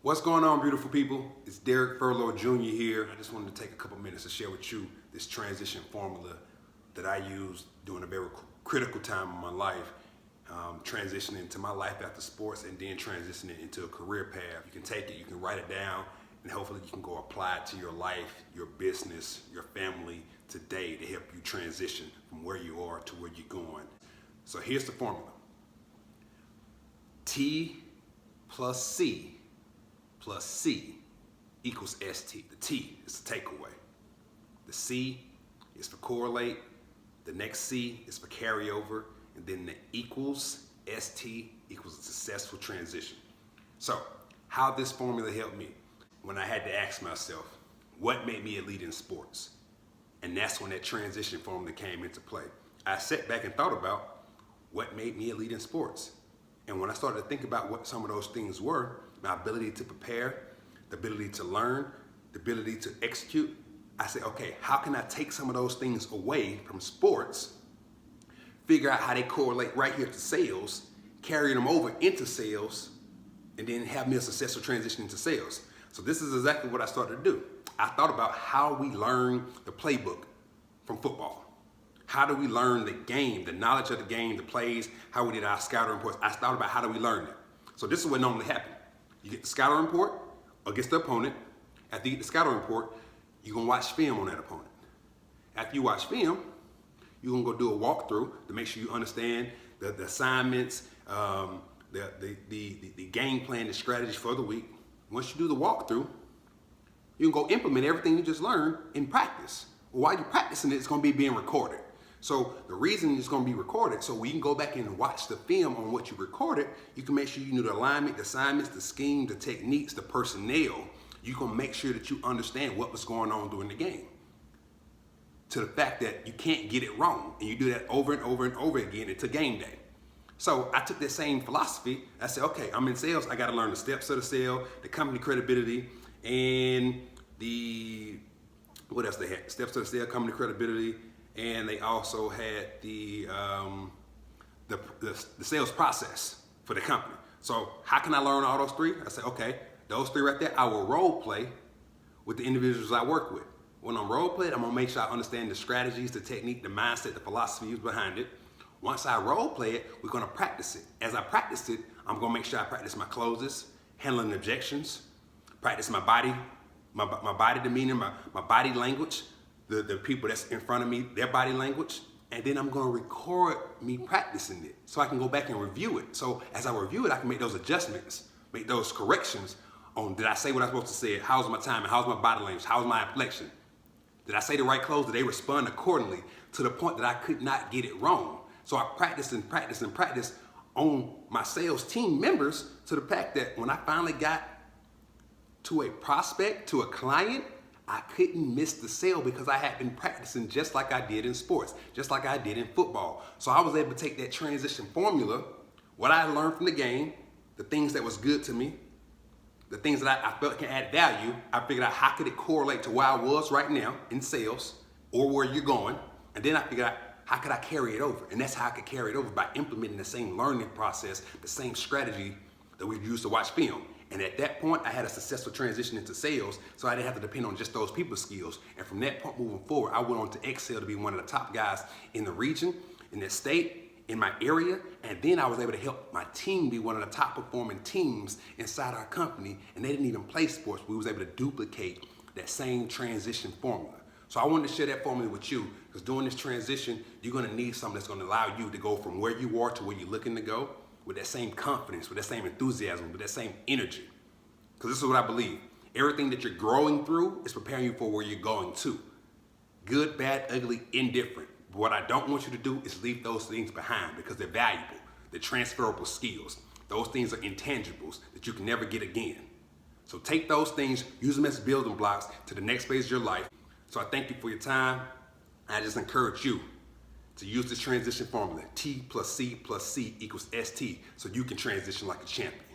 What's going on, beautiful people? It's Derrick Furlow Jr. here. I just wanted to take a couple minutes to share with you this transition formula that I used during a very critical time in my life, transitioning to my life after sports and then transitioning into a career path. You can take it, you can write it down, and hopefully you can go apply it to your life, your business, your family today to help you transition from where you are to where you're going. So here's the formula. T plus C plus C equals ST. The T is the takeaway. The C is for correlate. The next C is for carryover. And then the equals ST equals a successful transition. So how this formula helped me when I had to ask myself, what made me a leader in sports? And that's when that transition formula came into play. I sat back and thought about what made me a leader in sports. And when I started to think about what some of those things were, my ability to prepare, the ability to learn, the ability to execute, I said, okay, how can I take some of those things away from sports, figure out how they correlate right here to sales, carry them over into sales, and then have me a successful transition into sales. So this is exactly what I started to do. I thought about how we learn the playbook from football. How do we learn the game, the knowledge of the game, the plays, how we did our scouting reports. I thought about how do we learn it. So this is what normally happens. You get the scouting report against the opponent. After you get the scouting report, you're gonna watch film on that opponent. After you watch film, you're gonna go do a walkthrough to make sure you understand the assignments, the game plan, the strategy for the week. Once you do the walkthrough, you can go implement everything you just learned in practice. While you're practicing it, it's gonna be being recorded. So the reason it's gonna be recorded, so we can go back and watch the film on what you recorded, you can make sure you know the alignment, the assignments, the scheme, the techniques, the personnel. You can make sure that you understand what was going on during the game. To the fact that you can't get it wrong. And you do that over and over and over again until game day. So I took that same philosophy. I said, okay, I'm in sales. I got to learn the steps of the sale, the company credibility, and what else they had? Steps of the sale, company credibility, and they also had the sales process for the company. So how can I learn all those three? I said, okay, those three right there, I will role play with the individuals I work with. When I'm role playing, I'm gonna make sure I understand the strategies, the technique, the mindset, the philosophy behind it. Once I role play it, we're gonna practice it. As I practice it, I'm gonna make sure I practice my closes, handling objections, practice my body demeanor, my body language, the people that's in front of me, their body language, and then I'm gonna record me practicing it so I can go back and review it. So as I review it, I can make those adjustments, make those corrections on did I say what I'm supposed to say, how's my timing, how's my body language, how's my inflection, did I say the right close, did they respond accordingly to the point that I could not get it wrong. So I practiced and practiced and practiced on my sales team members to the fact that when I finally got to a prospect, to a client, I couldn't miss the sale because I had been practicing just like I did in sports, just like I did in football. So I was able to take that transition formula, what I learned from the game, the things that was good to me, the things that I felt can add value. I figured out how could it correlate to where I was right now in sales or where you're going. And then I figured out how could I carry it over? And that's how I could carry it over, by implementing the same learning process, the same strategy that we used to watch film. And at that point, I had a successful transition into sales, so I didn't have to depend on just those people's skills. And from that point moving forward, I went on to excel to be one of the top guys in the region, in the state, in my area, and then I was able to help my team be one of the top performing teams inside our company, and they didn't even play sports. We was able to duplicate that same transition formula. So I wanted to share that formula with you, because during this transition, you're gonna need something that's gonna allow you to go from where you are to where you're looking to go, with that same confidence, with that same enthusiasm, with that same energy. Because this is what I believe. Everything that you're growing through is preparing you for where you're going to. Good, bad, ugly, indifferent. But what I don't want you to do is leave those things behind, because they're valuable. They're transferable skills. Those things are intangibles that you can never get again. So take those things, use them as building blocks to the next phase of your life. So I thank you for your time. I just encourage you to use this transition formula, T plus C plus C equals ST, so you can transition like a champion.